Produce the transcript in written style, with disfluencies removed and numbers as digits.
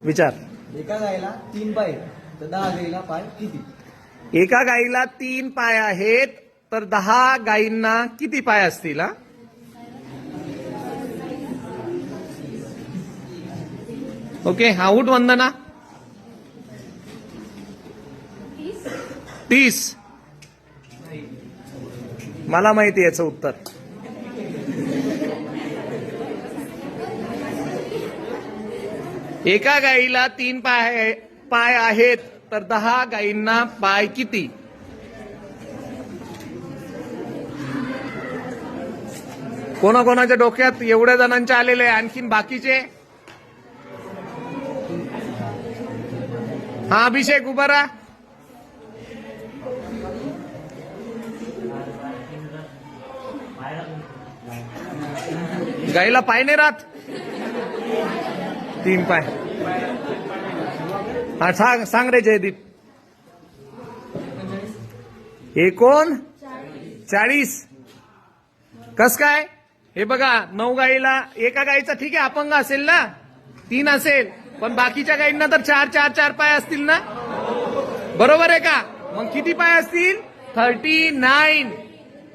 विचार. एका गायला 3 पाय तर 10 गायीला पाय किती? एका गायीला 3 पाय आहेत तर 10 गायींना किती पाय असतील? हा, ओके. हा उठ वंदना. 30. मला माहिती याचं उत्तर. एका गायीला 3 पाय आहेत तर 10 गायींना पाय किती? कोणाकोणाच्या डोक्यात एवढ्या जणांचे आलेले आहे? आणखीन बाकीचे? हा अभिषेक उभा राहा. गायीला पाय नाही राहत? 3 पाय. हा सांग रे जयदीप. 39. कस काय? हे बघा, 9 गायीला एका गायीचा ठीक आहे अपंग असेल ना, 3 असेल, पण बाकीच्या गायींना तर 4 पाय असतील ना, बरोबर आहे का? मग किती पाय असतील? 39.